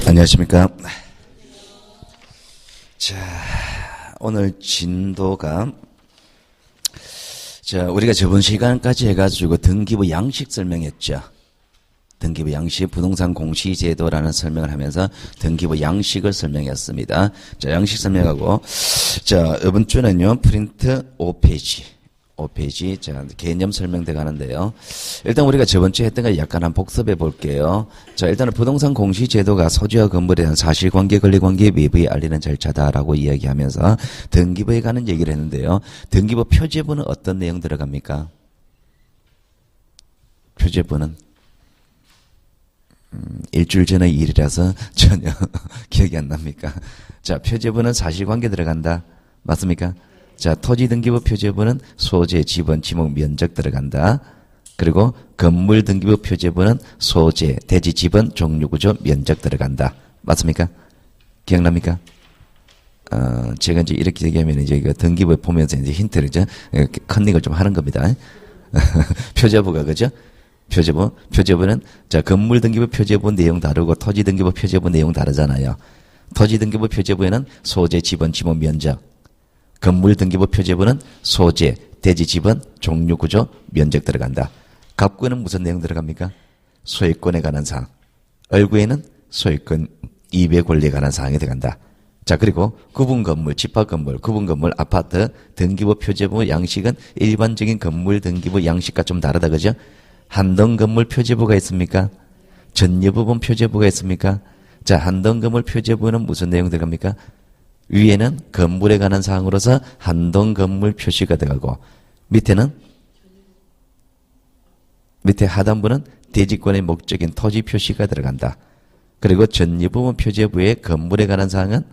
안녕하십니까. 자, 오늘 진도가, 우리가 저번 시간까지 해가지고 등기부 양식 설명했죠. 등기부 양식, 부동산 공시제도라는 설명을 하면서 등기부 양식을 설명했습니다. 자, 양식 설명하고, 자, 이번 주는요, 프린트 5페이지. 자, 개념 설명돼 가는데요. 일단 우리가 저번 주에 했던 거 약간 한번 복습해 볼게요. 자, 일단은 부동산 공시제도가 소지와 건물에 대한 사실관계, 권리관계 외부에 알리는 절차다라고 이야기하면서 등기부에 관한 얘기를 했는데요. 등기부 표제부는 어떤 내용 들어갑니까? 표제부는 일주일 전의 일이라서 전혀 기억이 안 납니까? 자, 표제부는 사실관계 들어간다. 맞습니까? 자, 토지등기부 표제부는 소재, 지번, 지목, 면적 들어간다. 그리고 건물 등기부 표제부는 소재, 대지, 지번, 종류, 구조, 면적 들어간다. 맞습니까? 기억납니까? 제가 이제 이렇게 얘기하면 이제 그 등기부 보면서 이제 힌트를 이제 컨닝을 좀 하는 겁니다. 표제부가 그죠? 표제부는 자, 건물 등기부 표제부 내용 다르고 토지 등기부 표제부 내용 다르잖아요. 토지 등기부 표제부에는 소재, 지번, 지목, 면적. 건물 등기부 표제부는 소재, 대지, 지번, 종류, 구조, 면적 들어간다. 갑구에는 무슨 내용 들어갑니까? 소유권에 관한 사항. 을구에는 소유권, 이배 권리에 관한 사항이 들어간다. 자, 그리고 구분 건물, 집합 건물, 구분 건물, 아파트, 등기부 표제부 양식은 일반적인 건물 등기부 양식과 좀 다르다, 그죠? 한동 건물 표제부가 있습니까? 전여부분 표제부가 있습니까? 자, 한동 건물 표제부는 무슨 내용 들어갑니까? 위에는 건물에 관한 사항으로서 한동 건물 표시가 들어가고 밑에 하단부는 대지권의 목적인 토지 표시가 들어간다. 그리고 전여부분 표제부의 건물에 관한 사항은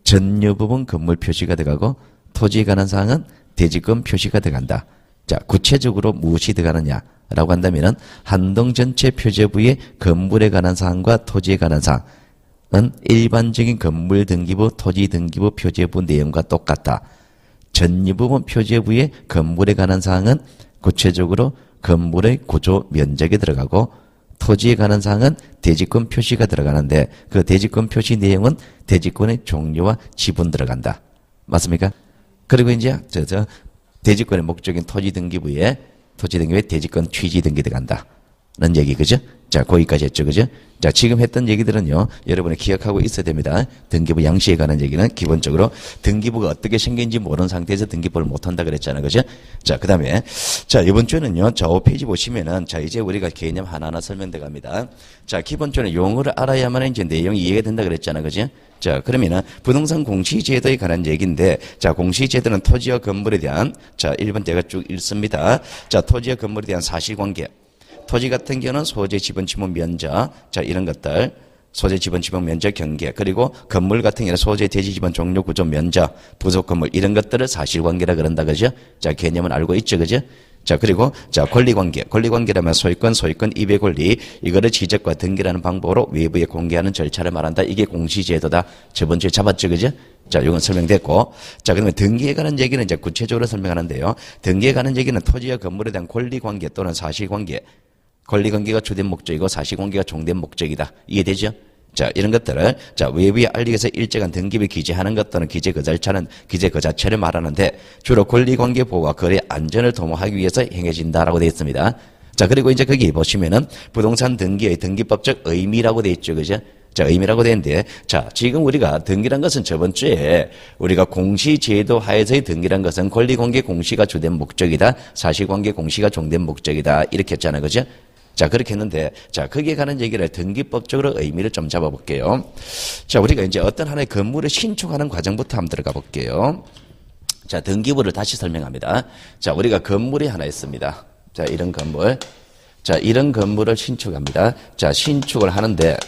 전여부분 건물 표시가 들어가고 토지에 관한 사항은 대지권 표시가 들어간다. 자, 구체적으로 무엇이 들어가느냐라고 한다면은 한동 전체 표제부의 건물에 관한 사항과 토지에 관한 사항 은 일반적인 건물 등기부, 토지 등기부 표제부 내용과 똑같다. 전여부분 표제부의 건물에 관한 사항은 구체적으로 건물의 구조 면적에 들어가고 토지에 관한 사항은 대지권 표시가 들어가는데 그 대지권 표시 내용은 대지권의 종류와 지분 들어간다. 맞습니까? 그리고 이제 대지권의 목적인 토지 등기부에 대지권 취지 등기 들어간다. 는 얘기, 그죠? 자, 거기까지 했죠, 그죠? 자, 지금 했던 얘기들은요, 여러분이 기억하고 있어야 됩니다. 등기부 양식에 관한 얘기는 기본적으로 등기부가 어떻게 생긴지 모르는 상태에서 등기부를 못한다 그랬잖아요, 그죠? 자, 그 다음에, 자, 이번 주는요, 자, 5페이지 보시면은, 자, 이제 우리가 개념 하나하나 설명돼 갑니다. 자, 기본적으로 용어를 알아야만 이제 내용이 이해가 된다 그랬잖아요, 그죠? 자, 그러면은, 부동산 공시제도에 관한 얘기인데, 자, 공시제도는 토지와 건물에 대한, 자, 1번 제가 쭉 읽습니다. 자, 토지와 건물에 대한 사실관계. 토지 같은 경우는 소재, 지번, 지목, 면적. 자, 이런 것들. 소재, 지번, 지목, 면적, 경계. 그리고 건물 같은 경우는 소재, 대지, 지번, 종류, 구조, 면적, 부속 건물. 이런 것들을 사실관계라 그런다. 그죠? 자, 개념은 알고 있죠. 그죠? 자, 그리고, 자, 권리관계. 권리관계라면 소유권, 이배 권리. 이거를 지적과 등기라는 방법으로 외부에 공개하는 절차를 말한다. 이게 공시제도다. 저번 주에 잡았죠. 그죠? 자, 이건 설명됐고. 자, 그러면 등기에 관한 얘기는 이제 구체적으로 설명하는데요. 등기에 관한 얘기는 토지와 건물에 대한 권리관계 또는 사실관계. 권리관계가 주된 목적이고 사실관계가 종된 목적이다. 이해되죠? 자, 이런 것들을, 자, 외부에 알리기 위해서 일정한 등기부에 기재하는 것 또는 기재 그 절차는 기재 그 자체를 말하는데 주로 권리관계 보호와 거래 안전을 도모하기 위해서 행해진다라고 되어 있습니다. 자, 그리고 이제 거기 보시면은 부동산 등기의 등기법적 의미라고 되어 있죠. 그죠? 자, 의미라고 되어 있는데, 자, 지금 우리가 등기란 것은 저번 주에 우리가 공시제도 하에서의 등기란 것은 권리관계 공시가 주된 목적이다. 사실관계 공시가 종된 목적이다. 이렇게 했잖아요. 그죠? 자, 그렇게 했는데, 자, 거기에 관한 얘기를 등기법적으로 의미를 좀 잡아볼게요. 자, 우리가 이제 어떤 하나의 건물을 신축하는 과정부터 한번 들어가 볼게요. 자, 등기부를 다시 설명합니다. 자, 우리가 건물이 하나 있습니다. 자, 이런 건물. 자, 이런 건물을 신축합니다. 자, 신축을 하는데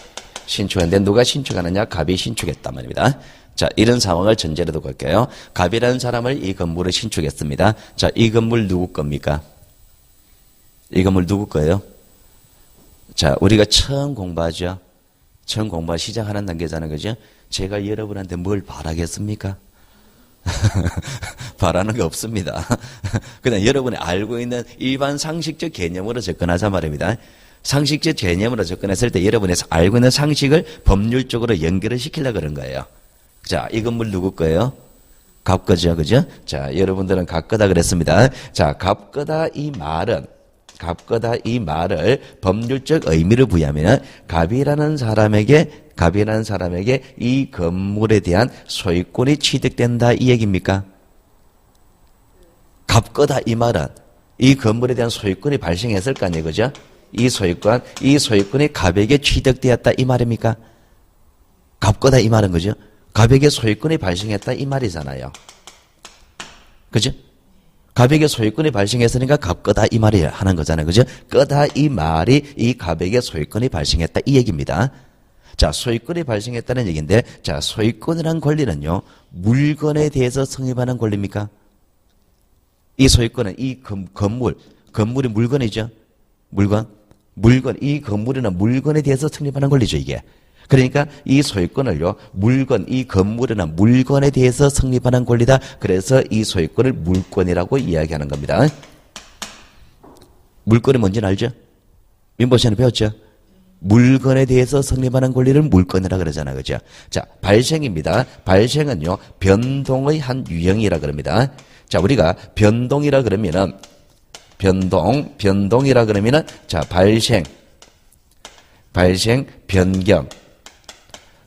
누가 신축하느냐? 갑이 신축했단 말입니다. 자, 이런 상황을 전제로 두고 할게요. 갑이라는 사람을 이 건물을 신축했습니다. 자, 이 건물 누구 겁니까? 이 건물 누구 거예요? 자, 우리가 처음 공부하죠. 처음 공부 시작하는 단계잖아요. 그죠? 제가 여러분한테 뭘 바라겠습니까? 바라는 게 없습니다. 그냥 여러분이 알고 있는 일반 상식적 개념으로 접근하자 말입니다. 상식적 개념으로 접근했을 때 여러분이 알고 있는 상식을 법률적으로 연결을 시키려고 그런 거예요. 자, 이 건물 누구 거예요? 갑 거죠, 그죠? 자, 여러분들은 갑 거다 그랬습니다. 자, 갑 거다 이 말을 법률적 의미를 부여하면 갑이라는 사람에게 이 건물에 대한 소유권이 취득된다 이 얘기입니까? 갑 거다 이 말은 이 건물에 대한 소유권이 발생했을 거 아니에요, 그죠? 이 소유권이 갑에게 취득되었다 이 말입니까? 갑 거다 이 말은 그죠? 갑에게 소유권이 발생했다 이 말이잖아요. 그죠? 갑에게 소유권이 발생했으니까 갑 거다 이 말이 하는 거잖아요. 그죠? 거다 이 말이 이 갑에게 소유권이 발생했다 이 얘기입니다. 자, 소유권이 발생했다는 얘기인데, 자, 소유권이란 권리는요, 물건에 대해서 성립하는 권리입니까? 이 소유권은 이 건물이 물건이죠? 이 건물이나 물건에 대해서 성립하는 권리죠, 이게. 그러니까 이 소유권을요, 이 건물이나 물건에 대해서 성립하는 권리다. 그래서 이 소유권을 물권이라고 이야기하는 겁니다. 물권이 뭔지는 알죠? 민법 시간에 배웠죠? 물건에 대해서 성립하는 권리를 물권이라 그러잖아요. 그죠? 자, 발생입니다. 발생은요, 변동의 한 유형이라 그럽니다. 자, 우리가 변동이라 그러면은, 변동이라 그러면은, 자, 발생, 변경,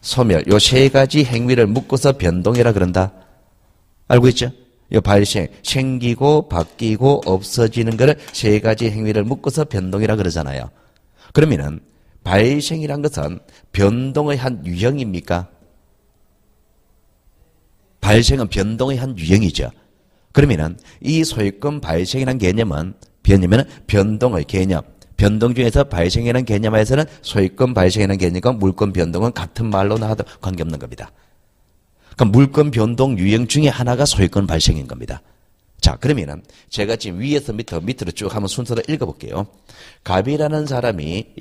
소멸, 요 세 가지 행위를 묶어서 변동이라 그런다. 알고 있죠? 요 발생, 생기고, 바뀌고, 없어지는 거를 세 가지 행위를 묶어서 변동이라 그러잖아요. 그러면은, 발생이란 것은 변동의 한 유형입니까? 발생은 변동의 한 유형이죠. 그러면은 이 소유권 발생이라는 개념은 변동의 개념, 변동 중에서 발생이라는 개념에서는 소유권 발생이라는 개념과 물권 변동은 같은 말로 나와도 관계없는 겁니다. 그러니까 물권 변동 유형 중에 하나가 소유권 발생인 겁니다. 자, 그러면은 제가 지금 위에서 밑으로 쭉 한번 순서를 읽어볼게요. 갑이라는 사람이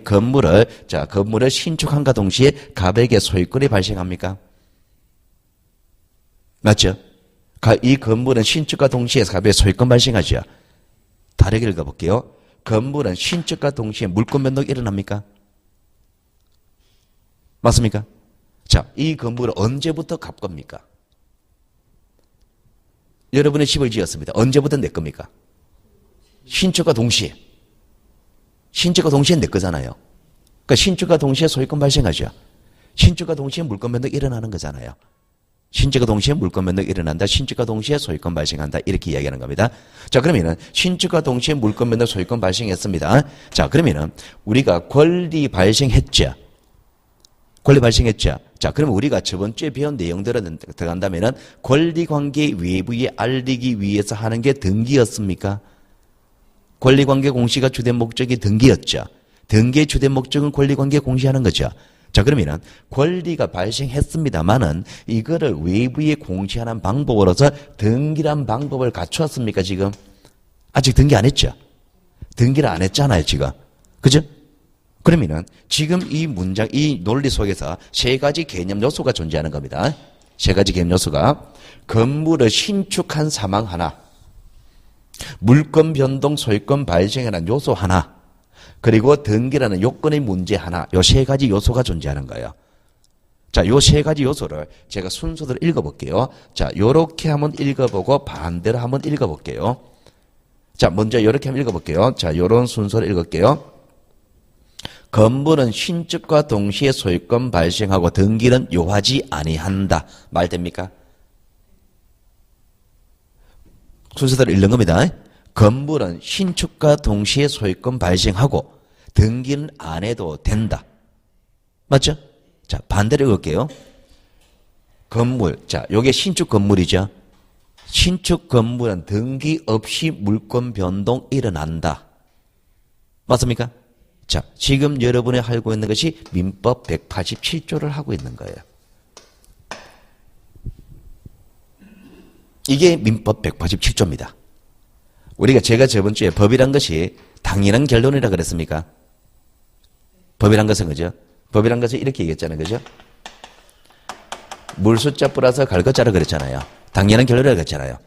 건물을 신축함과 동시에 갑에게 소유권이 발생합니까? 맞죠? 이 건물은 신축과 동시에 갑에게 소유권 발생하죠. 다르게 읽어볼게요. 건물은 신축과 동시에 물권 변동이 일어납니까? 맞습니까? 자, 이 건물은 언제부터 갑 겁니까? 여러분의 집을 지었습니다. 언제부터 내 겁니까? 신축과 동시에 내 거잖아요. 그러니까 신축과 동시에 소유권 발생하죠. 신축과 동시에 물권 변동이 일어나는 거잖아요. 신축과 동시에 물권 변동이 일어난다. 신축과 동시에 소유권 발생한다. 이렇게 이야기하는 겁니다. 자, 그러면은 신축과 동시에 물권 변동 소유권 발생했습니다. 자, 그러면은 우리가 권리 발생했죠. 자, 그러면 우리가 저번 주에 배운 내용대로 들어간다면은 권리관계 외부에 알리기 위해서 하는 게 등기였습니까? 권리관계 공시가 주된 목적이 등기였죠. 등기의 주된 목적은 권리관계 공시하는 거죠. 자, 그러면은 권리가 발생했습니다만은 이거를 외부에 공시하는 방법으로서 등기란 방법을 갖추었습니까, 지금? 아직 등기 안 했죠? 등기를 안 했잖아요, 지금. 그죠? 그러면은 지금 이 문장, 이 논리 속에서 세 가지 개념 요소가 존재하는 겁니다. 세 가지 개념 요소가 건물을 신축한 사망 하나, 물권 변동 소유권 발생이라는 요소 하나, 그리고 등기라는 요건의 문제 하나, 요 세 가지 요소가 존재하는 거예요. 자, 요 세 가지 요소를 제가 순서대로 읽어볼게요. 자, 요렇게 한번 읽어보고 반대로 한번 읽어볼게요. 자, 먼저 요렇게 한번 읽어볼게요. 자, 요런 순서를 읽을게요. 건물은 신축과 동시에 소유권 발생하고 등기는 요하지 아니한다. 말 됩니까? 순서대로 읽는 겁니다. 건물은 신축과 동시에 소유권 발생하고 등기는 안 해도 된다. 맞죠? 자, 반대로 읽을게요. 건물, 자, 요게 신축 건물이죠. 신축 건물은 등기 없이 물권 변동 일어난다. 맞습니까? 자, 지금 여러분이 알고 있는 것이 민법 187조를 하고 있는 거예요. 이게 민법 187조입니다. 제가 저번 주에 법이란 것이 당연한 결론이라 그랬습니까? 법이란 것은 그죠? 법이란 것은 이렇게 얘기했잖아요. 그죠? 물숫자 뿌려서 갈 것자라 그랬잖아요. 당연한 결론이라 그랬잖아요.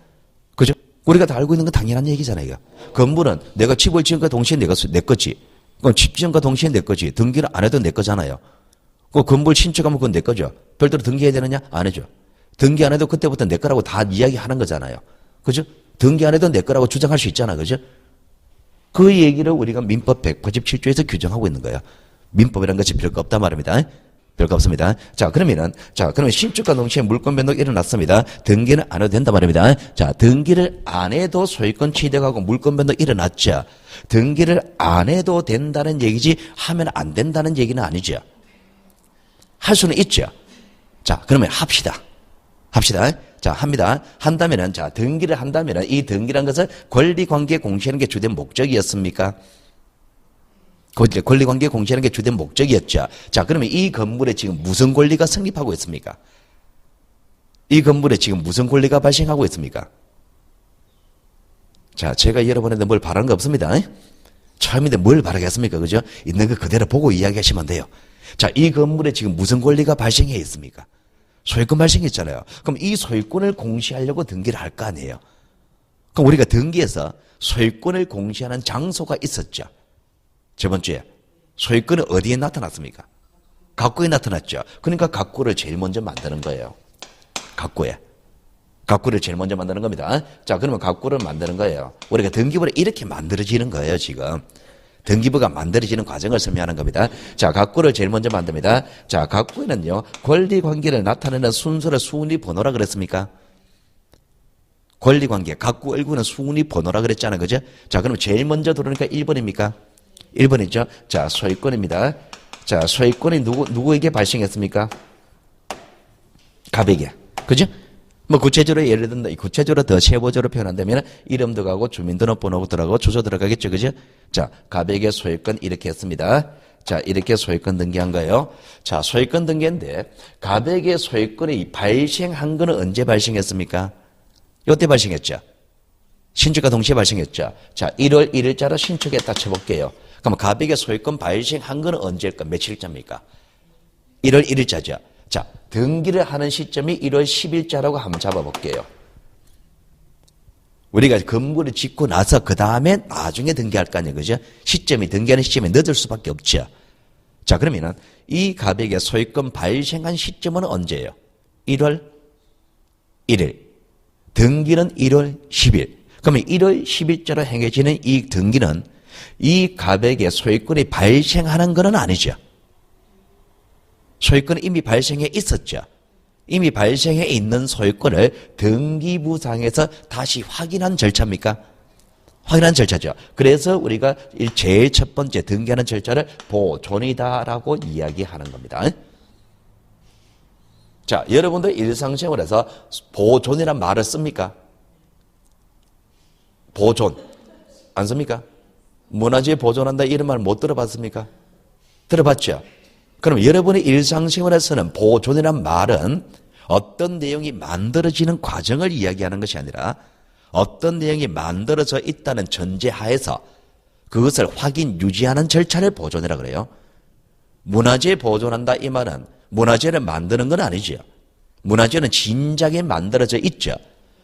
그죠? 우리가 다 알고 있는 건 당연한 얘기잖아요. 건물은 내가 집을 지은 것 동시에 내 거지. 그건 집주인과 동시에 내 거지. 등기를 안 해도 내 거잖아요. 그 건물 신축하면 그건 내 거죠. 별도로 등기해야 되느냐? 안 해줘. 등기 안 해도 그때부터 내 거라고 다 이야기하는 거잖아요. 그죠? 등기 안 해도 내 거라고 주장할 수 있잖아. 그죠? 그 얘기를 우리가 민법 187조에서 규정하고 있는 거예요. 민법이라는 것이 별거 없단 말입니다. 별거 없습니다. 자, 그러면 신축과 동시에 물권 변동이 일어났습니다. 등기는 안 해도 된단 말입니다. 자, 등기를 안 해도 소유권 취득하고 물권 변동이 일어났죠. 등기를 안 해도 된다는 얘기지 하면 안 된다는 얘기는 아니죠. 할 수는 있죠. 자, 그러면 합시다. 자, 합니다. 한다면은, 자, 등기를 한다면은, 이 등기란 것은 권리관계 공시하는 게 주된 목적이었습니까? 권리관계 공시하는 게 주된 목적이었죠. 자, 그러면 이 건물에 지금 무슨 권리가 성립하고 있습니까? 이 건물에 지금 무슨 권리가 발생하고 있습니까? 자, 제가 여러분한테 뭘 바라는 거 없습니다. 처음인데 뭘 바라겠습니까? 그죠? 있는 거 그대로 보고 이야기하시면 돼요. 자, 이 건물에 지금 무슨 권리가 발생해 있습니까? 소유권 발생했잖아요. 그럼 이 소유권을 공시하려고 등기를 할 거 아니에요. 그럼 우리가 등기에서 소유권을 공시하는 장소가 있었죠. 저번 주에 소유권은 어디에 나타났습니까? 갑구에 나타났죠. 그러니까 갑구를 제일 먼저 만드는 거예요. 갑구를 제일 먼저 만드는 겁니다. 자, 그러면 갑구를 만드는 거예요. 우리가 등기부를 이렇게 만들어지는 거예요, 지금. 등기부가 만들어지는 과정을 설명하는 겁니다. 자, 갑구를 제일 먼저 만듭니다. 자, 갑구에는요, 권리관계를 나타내는 순서를 수운이 번호라 그랬습니까? 권리관계, 갑구 얼굴은 수운이 번호라 그랬잖아요. 그죠? 자, 그럼 제일 먼저 들어오니까 1번입니까? 1번이죠. 자, 소유권입니다. 자, 소유권이 누구에게 발생했습니까? 갑에게. 그죠? 뭐 구체적으로 예를 든다. 구체적으로 더 세부적으로 표현한다면 이름 들어가고 주민등록번호 들어가고 주소 들어가겠죠. 그죠? 자, 갑에게 소유권 이렇게 했습니다. 자, 이렇게 소유권 등기한 거예요. 자, 소유권 등기인데 갑에게 소유권이 발생한 거는 언제 발생했습니까? 이때 발생했죠. 신축과 동시에 발생했죠. 자, 1월 1일자로 신축했다 쳐볼게요. 그럼 갑에게 소유권 발생한 거는 언제일까? 며칠자입니까? 1월 1일자죠. 자, 등기를 하는 시점이 1월 10일자라고 한번 잡아볼게요. 우리가 건물을 짓고 나서 그 다음에 나중에 등기할 거 아니에요. 그죠? 등기하는 시점이 늦을 수밖에 없죠. 자, 그러면은 이 갑에게 소유권 발생한 시점은 언제예요? 1월 1일. 등기는 1월 10일. 그러면 1월 10일자로 행해지는 이 등기는 이 갑에게 소유권이 발생하는 것은 아니죠. 소유권은 이미 발생해 있었죠. 이미 발생해 있는 소유권을 등기부상에서 다시 확인한 절차입니까? 확인한 절차죠. 그래서 우리가 제일 첫 번째 등기하는 절차를 보존이다라고 이야기하는 겁니다. 자, 여러분들 일상생활에서 보존이란 말을 씁니까? 보존. 안 씁니까? 문화재에 보존한다 이런 말 못 들어봤습니까? 들어봤죠? 그럼 여러분의 일상생활에서는 보존이란 말은 어떤 내용이 만들어지는 과정을 이야기하는 것이 아니라 어떤 내용이 만들어져 있다는 전제하에서 그것을 확인, 유지하는 절차를 보존이라고 그래요. 문화재 보존한다 이 말은 문화재를 만드는 건 아니죠. 문화재는 진작에 만들어져 있죠.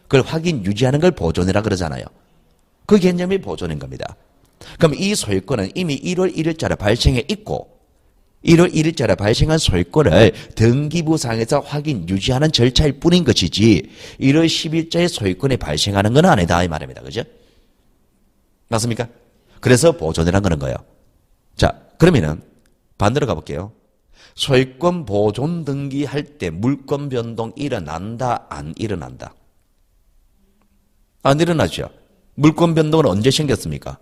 그걸 확인, 유지하는 걸 보존이라고 그러잖아요. 그 개념이 보존인 겁니다. 그럼 이 소유권은 이미 1월 1일자로 발생해 있고 1월 1일자로 발생한 소유권을 등기부상에서 확인, 유지하는 절차일 뿐인 것이지 1월 10일자에 소유권이 발생하는 건 아니다 이 말입니다. 그죠? 맞습니까? 그래서 보존이라는 거는 거예요. 자, 그러면은 반대로 가볼게요. 소유권 보존 등기할 때 물권 변동 일어난다 안 일어난다? 안 일어나죠. 물권 변동은 언제 생겼습니까?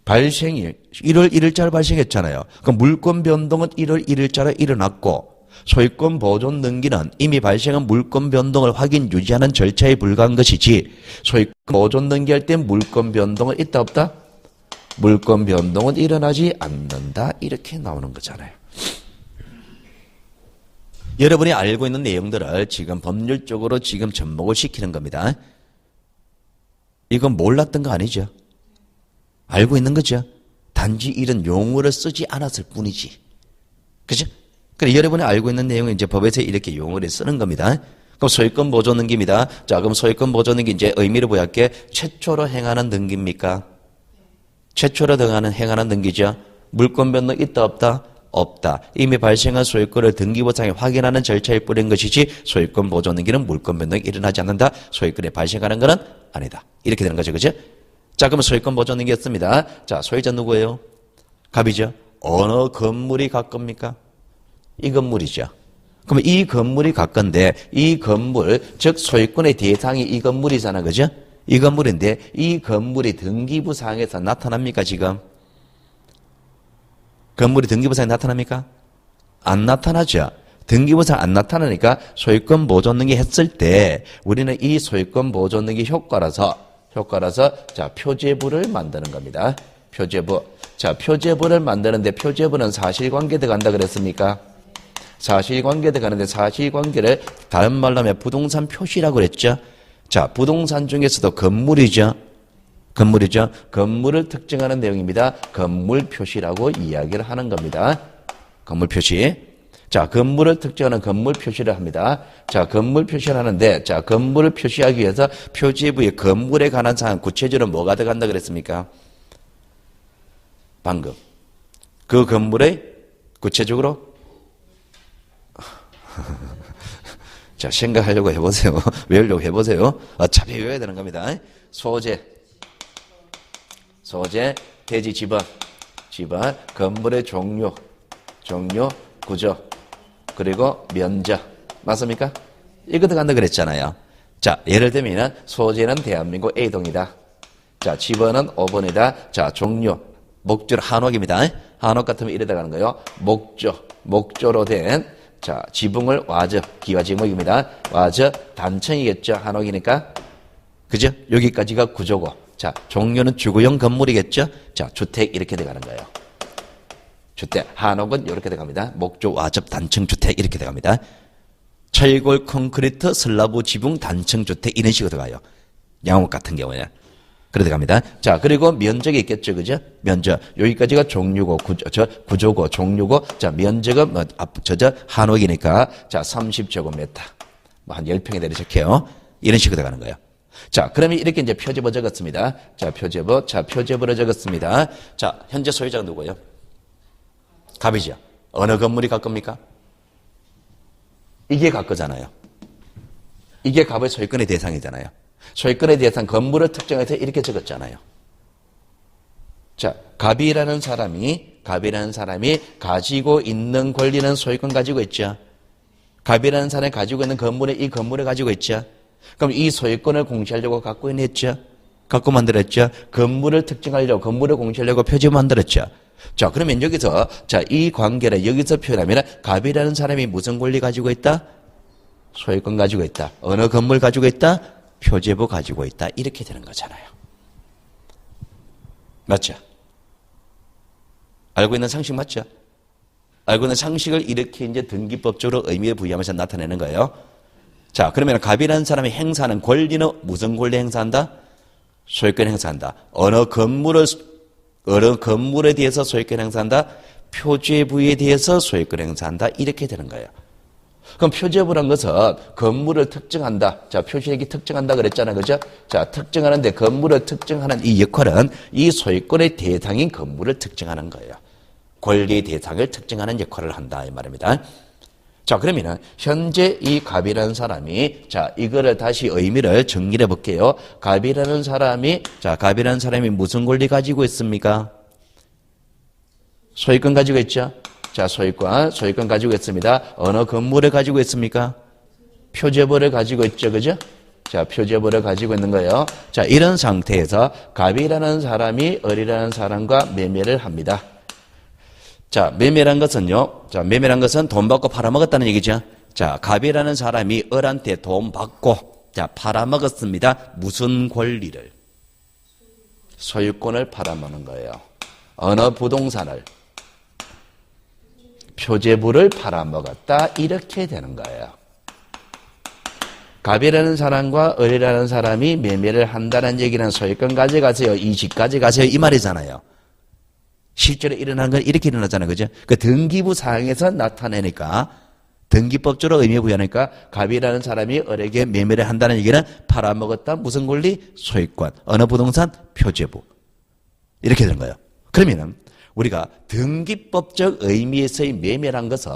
발생이 1월 1일자로 발생했잖아요. 그럼 물권 변동은 1월 1일자로 일어났고 소유권 보존 등기는 이미 발생한 물권 변동을 확인 유지하는 절차에 불과한 것이지 소유권 보존 등기할 때 물권 변동은 있다 없다? 물권 변동은 일어나지 않는다 이렇게 나오는 거잖아요. 여러분이 알고 있는 내용들을 지금 법률적으로 지금 접목을 시키는 겁니다. 이건 몰랐던 거 아니죠? 알고 있는 거죠. 단지 이런 용어를 쓰지 않았을 뿐이지. 그죠? 그래, 여러분이 알고 있는 내용은 이제 법에서 이렇게 용어를 쓰는 겁니다. 그럼 소유권 보존 등기입니다. 자, 그럼 소유권 보존 등기 이제 의미를 부여할게 최초로 행하는 등기입니까? 최초로 행하는 등기죠. 물권 변동 있다 없다? 없다. 이미 발생한 소유권을 등기부상에 확인하는 절차일 뿐인 것이지 소유권 보존 등기는 물권 변동이 일어나지 않는다. 소유권이 발생하는 것은 아니다. 이렇게 되는 거죠. 그죠? 자, 그러면 소유권 보존 등기였습니다. 자, 소유자 누구예요? 갑이죠. 어느 건물이 갈 겁니까? 이 건물이죠. 그러면 이 건물이 갈 건데 이 건물, 즉 소유권의 대상이 이 건물이잖아. 그죠? 이 건물인데 이 건물이 등기부상에서 나타납니까 지금? 건물이 등기부상에 나타납니까? 안 나타나죠. 등기부상 안 나타나니까 소유권 보존 등기 했을 때 우리는 이 소유권 보존 등기 효과라서 자 표제부를 만드는 겁니다. 표제부. 자 표제부를 만드는데 표제부는 사실관계 들어간다 그랬습니까? 사실관계 들어가는데 사실관계를 다른 말로 하면 부동산 표시라고 그랬죠. 자 부동산 중에서도 건물이죠. 건물을 특징하는 내용입니다. 건물 표시라고 이야기를 하는 겁니다. 건물 표시. 자, 건물을 특징하는 건물 표시를 합니다. 자, 건물 표시를 하는데, 자, 건물을 표시하기 위해서 표지부에 건물에 관한 사항, 구체적으로 뭐가 들어간다 그랬습니까? 방금. 그 건물에 구체적으로 자, 생각하려고 해보세요. 외우려고 해보세요. 어차피 외워야 되는 겁니다. 소재, 대지 지번, 건물의 종류, 구조, 그리고 면적. 맞습니까? 이거 들어간다 그랬잖아요. 자, 예를 들면 소재는 대한민국 A동이다. 자, 지번은 5번이다. 자, 종류, 목조로 한옥입니다. 한옥 같으면 이래 들어가는 거예요. 목조로 된 자, 지붕을 와저, 기와지목입니다. 와저, 단층이겠죠. 한옥이니까. 그죠? 여기까지가 구조고. 자, 종류는 주거용 건물이겠죠? 자, 주택 이렇게 돼가는 거예요. 주택. 한옥은 이렇게 돼갑니다. 목조, 와접, 단층 주택 이렇게 돼갑니다. 철골, 콘크리트, 슬라브, 지붕, 단층 주택 이런 식으로 들어가요. 양옥 같은 경우에. 그래 들어갑니다. 자, 그리고 면적이 있겠죠. 그죠? 면적. 여기까지가 종류고, 구조고, 종류고. 자, 면적은 한옥이니까. 자, 30제곱미터. 뭐 한 10평에 내리실게요. 이런 식으로 들어가는 거예요. 자, 그러면 이렇게 이제 표제부 적었습니다. 자, 표제부를 적었습니다. 자, 현재 소유자가 누구예요? 갑이죠. 어느 건물이 갈 겁니까? 이게 갈 거잖아요. 이게 갑의 소유권의 대상이잖아요. 소유권의 대상 건물을 특정해서 이렇게 적었잖아요. 자, 갑이라는 사람이 가지고 있는 권리는 소유권 가지고 있죠. 갑이라는 사람이 가지고 있는 건물에 이 건물을 가지고 있죠. 그럼 이 소유권을 공시하려고 갖고 있냈죠. 갖고 만들었죠. 건물을 특징하려고, 건물을 공시하려고 표지부 만들었죠. 자, 그러면 여기서, 자, 이 관계를 여기서 표현하면, 갑이라는 사람이 무슨 권리 가지고 있다? 소유권 가지고 있다. 어느 건물 가지고 있다? 표제부 가지고 있다. 이렇게 되는 거잖아요. 맞죠? 알고 있는 상식 맞죠? 알고 있는 상식을 이렇게 이제 등기법적으로 의미를 부여하면서 나타내는 거예요. 자, 그러면 갑이라는 사람이 행사하는 권리는 무슨 권리 행사한다? 소유권 행사한다. 어느 건물에 대해서 소유권 행사한다? 표제부에 대해서 소유권 행사한다. 이렇게 되는 거예요. 그럼 표제부란 것은 건물을 특정한다. 자, 표시액이 특정한다 그랬잖아요. 그죠? 자, 특정하는데 건물을 특정하는 이 역할은 이 소유권의 대상인 건물을 특정하는 거예요. 권리의 대상을 특정하는 역할을 한다. 이 말입니다. 자, 그러면은, 현재 이 갑이라는 사람이, 자, 이거를 다시 의미를 정리해 볼게요. 갑이라는 사람이 무슨 권리 가지고 있습니까? 소유권 가지고 있죠? 자, 소유권 가지고 있습니다. 어느 건물을 가지고 있습니까? 표제부를 가지고 있죠. 그죠? 자, 표제부를 가지고 있는 거예요. 자, 이런 상태에서 갑이라는 사람이 을이라는 사람과 매매를 합니다. 자, 매매란 것은요. 자, 매매란 것은 돈 받고 팔아먹었다는 얘기죠. 자, 갑이라는 사람이 을한테 돈 받고, 자, 팔아먹었습니다. 무슨 권리를? 소유권을 팔아먹는 거예요. 어느 부동산을? 표제부를 팔아먹었다. 이렇게 되는 거예요. 갑이라는 사람과 을이라는 사람이 매매를 한다는 얘기는 소유권 가져가세요. 이 집 가져가세요. 이 말이잖아요. 실제로 일어나는 건 이렇게 일어나잖아요. 그죠? 그 등기부 사항에서 나타내니까, 등기법적으로 의미 부여하니까, 갑이라는 사람이 을에게 매매를 한다는 얘기는 팔아먹었다. 무슨 권리? 소유권. 어느 부동산? 표제부. 이렇게 되는 거예요. 그러면은 우리가 등기법적 의미에서의 매매란 것은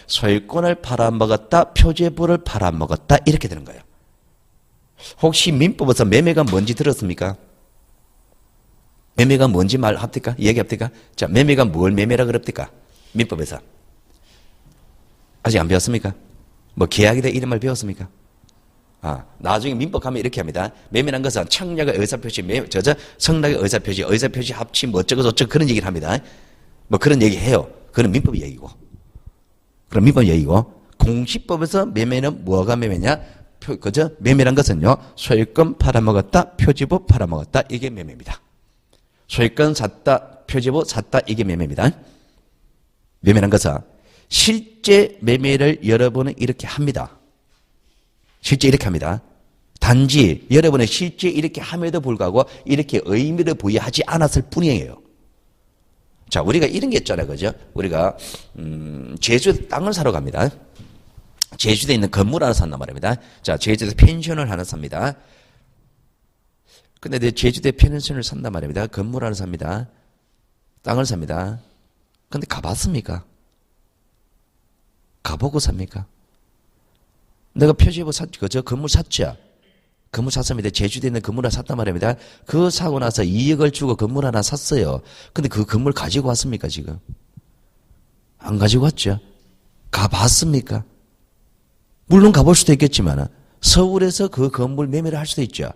소유권을 팔아먹었다, 표제부를 팔아먹었다 이렇게 되는 거예요. 혹시 민법에서 매매가 뭔지 들었습니까? 매매가 뭔지 말합니까? 얘기합니까? 자, 매매가 뭘 매매라 그럽니까? 민법에서. 아직 안 배웠습니까? 뭐 계약이다 이런 말 배웠습니까? 나중에 민법 가면 이렇게 합니다. 매매란 것은 청약의 의사표시, 성락의 의사표시 합치 뭐 어쩌고 그런 얘기를 합니다. 뭐 그런 얘기 해요. 그건 민법 얘기고. 그럼 민법 얘기고. 공시법에서 매매는 뭐가 매매냐? 매매란 것은요, 소유권 팔아먹었다, 표지부 팔아먹었다, 이게 매매입니다. 소유권 샀다, 표지부 샀다, 이게 매매입니다. 매매란 것은 실제 매매를 여러분은 이렇게 합니다. 실제 이렇게 합니다. 단지 여러분은 실제 이렇게 함에도 불구하고 이렇게 의미를 부여하지 않았을 뿐이에요. 자, 우리가 이런 게 있잖아요. 그죠? 우리가, 제주도 땅을 사러 갑니다. 제주도에 있는 건물 하나 산단 말입니다. 자, 제주도 펜션을 하나 삽니다. 근데 내 제주도에 펜션을 산단 말입니다. 건물 하나 삽니다. 땅을 삽니다. 근데 가봤습니까? 가보고 삽니까? 내가 표지부 저 건물 샀죠? 건물 샀습니다. 제주도에 있는 건물 하나 샀단 말입니다. 그거 사고 나서 2억을 주고 건물 하나 샀어요. 근데 그 건물 가지고 왔습니까, 지금? 안 가지고 왔죠? 가봤습니까? 물론 가볼 수도 있겠지만, 서울에서 그 건물 매매를 할 수도 있죠.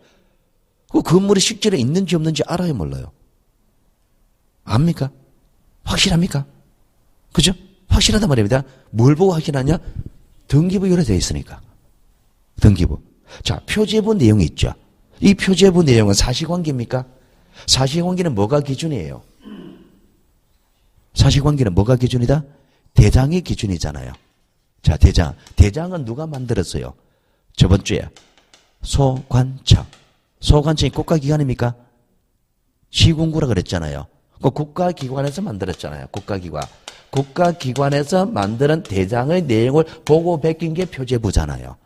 그 건물이 실제로 있는지 없는지 알아요, 몰라요? 압니까? 확실합니까? 그죠? 확실하단 말입니다. 뭘 보고 확실하냐? 등기부에 되어 있으니까. 등기부. 자, 표제부 내용이 있죠. 이 표제부 내용은 사실관계입니까? 사실관계는 뭐가 기준이에요? 사실관계는 뭐가 기준이다? 대장이 기준이잖아요. 자, 대장. 대장은 누가 만들었어요? 저번 주에. 소관청. 소관청이 국가기관입니까? 시군구라 그랬잖아요. 그 국가기관에서 만들었잖아요. 국가기관. 국가기관에서 만드는 대장의 내용을 보고 베낀 게 표제부잖아요.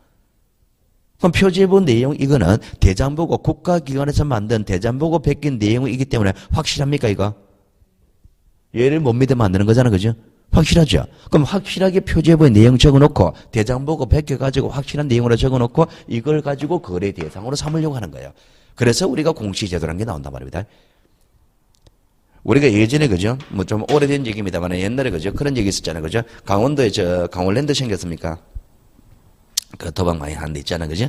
그럼 표제부 내용 이거는 대장 보고 국가기관에서 만든 대장 보고 베낀 내용이기 때문에 확실합니까 이거? 얘를 못 믿으면 안 되는 거잖아, 그죠? 확실하죠? 그럼 확실하게 표제부의 내용 적어놓고 대장 보고 베껴가지고 확실한 내용으로 적어놓고 이걸 가지고 거래 대상으로 삼으려고 하는 거예요. 그래서 우리가 공시제도라는 게 나온단 말입니다. 우리가 예전에 그죠? 뭐 좀 오래된 얘기입니다만 옛날에 그죠? 그런 얘기 있었잖아요. 그죠? 강원도에 강원랜드 생겼습니까? 그 도박 많이 하는 데 있잖아요. 그죠?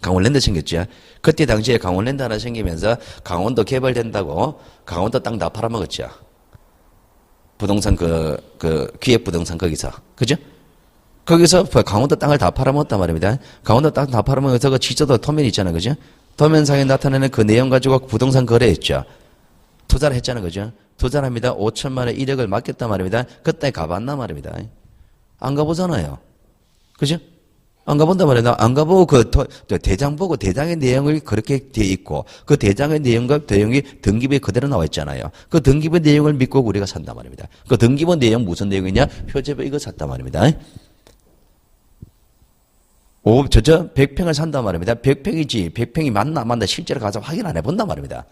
강원랜드 생겼죠. 그때 당시에 강원랜드 하나 생기면서 강원도 개발된다고 강원도 땅 다 팔아먹었죠. 부동산 기획부동산 거기서. 그죠? 거기서 강원도 땅을 다 팔아먹었단 말입니다. 강원도 땅 다 팔아먹어서 그 지저도 토면 있잖아요. 그죠? 토면상에 나타나는 그 내용 가지고 부동산 거래했죠. 투자를 했잖아요. 그죠? 투자를 합니다. 5천만 원 1억을 맡겼단 말입니다. 그때 가봤나 말입니다. 안 가보잖아요. 그죠? 안 가본단 말이야. 안 가보고 대장 보고 대장의 내용을 그렇게 돼 있고 그 대장의 내용과 내용이 등기부에 그대로 나와 있잖아요. 그 등기부 내용을 믿고 우리가 산단 말입니다. 그 등기부 내용 무슨 내용이냐? 표제부 이거 샀단 말입니다. 100평을 산단 말입니다. 100평이지 100평이 맞나 안 맞나 실제로 가서 확인 안 해본단 말입니다.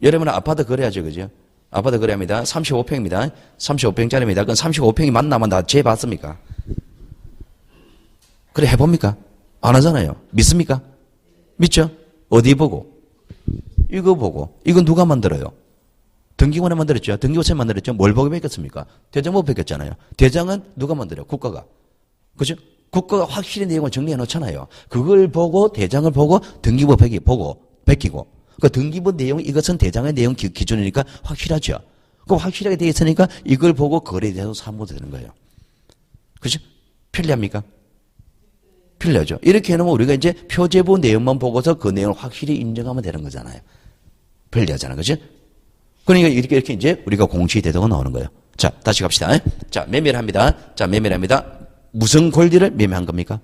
여러분은 아파트 거래하죠, 그죠? 아파트 거래합니다. 35평입니다. 35평짜리입니다. 그건 35평이 맞나 안 맞나 재봤습니까? 그래 해봅니까? 안 하잖아요. 믿습니까? 믿죠? 어디 보고? 이거 보고. 이건 누가 만들어요? 등기관에 만들었죠. 등기부처에 만들었죠. 뭘 보고 베꼈습니까? 대장보고 베꼈잖아요. 대장은 누가 만들어요? 국가가. 그죠? 국가가 확실히 내용을 정리해 놓잖아요. 그걸 보고 대장을 보고 등기부 보고 베끼고. 그 등기부 내용 이것은 대장의 내용 기준이니까 확실하죠. 그 확실하게 되어 있으니까 이걸 보고 거래에 대해서 사무도 되는 거예요. 그죠? 편리합니까? 필요하죠. 이렇게 해놓으면 우리가 이제 표제부 내용만 보고서 그 내용을 확실히 인정하면 되는 거잖아요. 편리하잖아요. 그죠? 그러니까 이렇게 이제 우리가 공시대도가 나오는 거예요. 자, 다시 갑시다. 자, 매매를 합니다. 자, 매매를 합니다. 무슨 권리를 매매한 겁니까?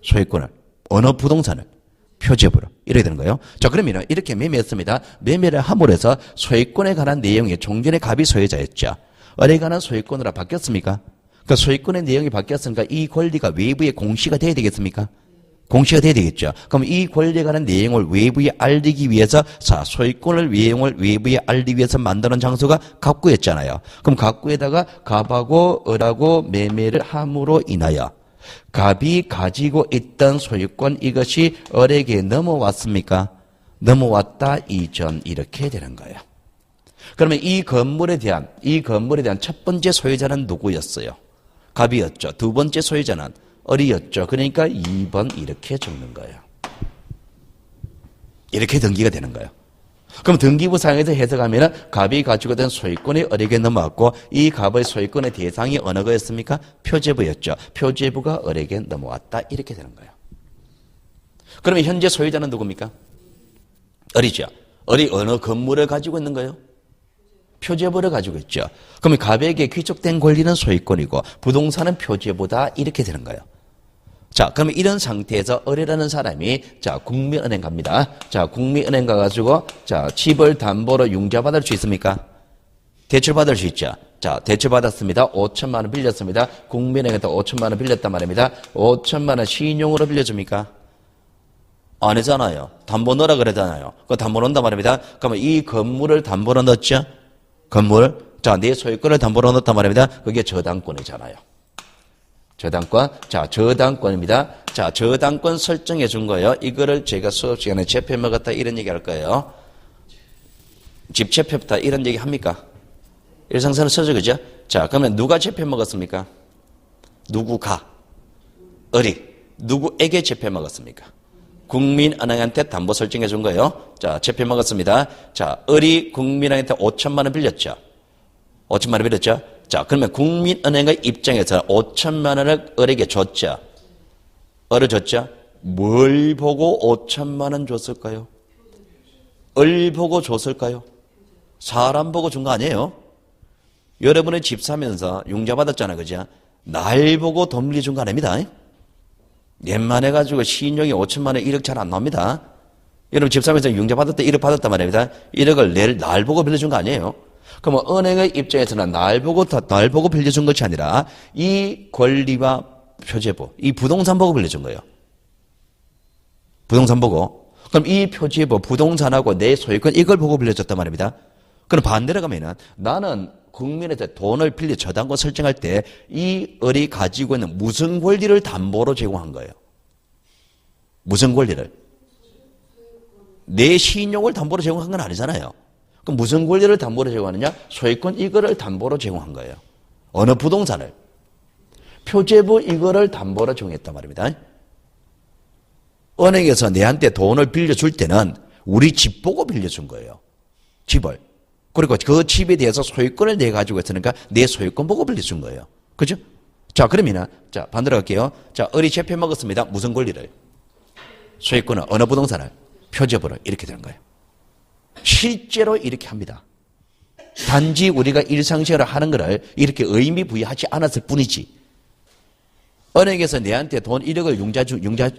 소유권을. 어느 부동산을. 표제부로. 이렇게 되는 거예요. 자, 그러면 이렇게 매매했습니다. 매매를 함으로 해서 소유권에 관한 내용이 종전의 갑이 소유자였죠. 을에 관한 소유권으로 바뀌었습니까? 그 소유권의 내용이 바뀌었으니까 이 권리가 외부에 공시가 돼야 되겠습니까? 공시가 돼야 되겠죠. 그럼 이 권리에 관한 내용을 외부에 알리기 위해서 자 소유권을 내용을 외부에 알리기 위해서 만드는 장소가 갑구였잖아요. 그럼 갑구에다가 갑하고 을하고 매매를 함으로 인하여 갑이 가지고 있던 소유권 이것이 을에게 넘어왔습니까? 넘어왔다 이전 이렇게 되는 거예요. 그러면 이 건물에 대한 첫 번째 소유자는 누구였어요? 갑이었죠. 두 번째 소유자는 을이었죠. 그러니까 2번 이렇게 적는 거예요. 이렇게 등기가 되는 거예요. 그럼 등기부상에서 해석하면 갑이 가지고 있던 소유권이 을에게 넘어왔고 이 갑의 소유권의 대상이 어느 거였습니까? 표제부였죠. 표제부가 을에게 넘어왔다 이렇게 되는 거예요. 그러면 현재 소유자는 누굽니까? 을이죠. 을이 어느 건물을 가지고 있는 거예요? 표제부를 가지고 있죠. 그러면 갑에게 귀속된 권리는 소유권이고 부동산은 표제부다 이렇게 되는 거예요. 자, 그러면 이런 상태에서 을이라는 사람이 자 국민은행 갑니다. 자, 국민은행 가가지고 자 집을 담보로 융자받을 수 있습니까? 대출받을 수 있죠. 자, 대출받았습니다. 5천만 원 빌렸습니다. 국민은행에서 5천만 원 빌렸단 말입니다. 5천만 원 신용으로 빌려줍니까? 아니잖아요. 담보 넣으라 그러잖아요. 그 담보 넣는단 말입니다. 그러면 이 건물을 담보로 넣었죠? 건물, 자, 내 소유권을 담보로 넣었단 말입니다. 그게 저당권이잖아요. 저당권, 자, 저당권입니다. 자, 저당권 설정해 준 거예요. 이거를 제가 수업 시간에 채표 먹었다 이런 얘기 할 거예요. 집 채표부터 이런 얘기 합니까? 일상생활 써죠, 그죠? 자, 그러면 누가 채표 먹었습니까? 누구가? 을이. 누구에게 채표 먹었습니까? 국민은행한테 담보 설정해 준 거예요. 자, 채표 먹었습니다. 자, 을이 국민은행한테 5천만 원 빌렸죠. 5천만 원 빌렸죠. 자, 그러면 국민은행의 입장에서 5천만 원을 을에게 줬죠. 을을 줬죠. 뭘 보고 5천만 원 줬을까요? 을 보고 줬을까요? 사람 보고 준 거 아니에요? 여러분의 집 사면서 융자 받았잖아요. 그죠? 날 보고 돈 빌려준 거 아닙니다. 넷만 해가지고 신용이 5천만 원 1억 잘 안 나옵니다. 여러분 집 사면서 융자 받았다 1억 받았단 말입니다. 1억을 날 보고 빌려준 거 아니에요. 그러면 은행의 입장에서는 날 보고 빌려준 것이 아니라 이 권리와 표제부, 이 부동산 보고 빌려준 거예요. 부동산 보고. 그럼 이 표제부, 부동산하고 내 소유권 이걸 보고 빌려줬단 말입니다. 그럼 반대로 가면은 나는 국민한테 돈을 빌려 저당권 설정할 때 이 을이 가지고 있는 무슨 권리를 담보로 제공한 거예요? 무슨 권리를? 내 신용을 담보로 제공한 건 아니잖아요. 그럼 무슨 권리를 담보로 제공하느냐? 소유권 이거를 담보로 제공한 거예요. 어느 부동산을? 표제부 이거를 담보로 제공했단 말입니다. 은행에서 내한테 돈을 빌려줄 때는 우리 집 보고 빌려준 거예요. 집을. 그리고 그 집에 대해서 소유권을 내 가지고 있으니까 내 소유권 보고 빌려준 거예요. 그죠? 자, 그러면은, 자, 반대로 갈게요. 자, 을이 채표 먹었습니다. 무슨 권리를? 소유권은 어느 부동산을? 표제부를. 이렇게 되는 거예요. 실제로 이렇게 합니다. 단지 우리가 일상생활을 하는 거를 이렇게 의미 부여하지 않았을 뿐이지. 은행에서 내한테 돈 1억을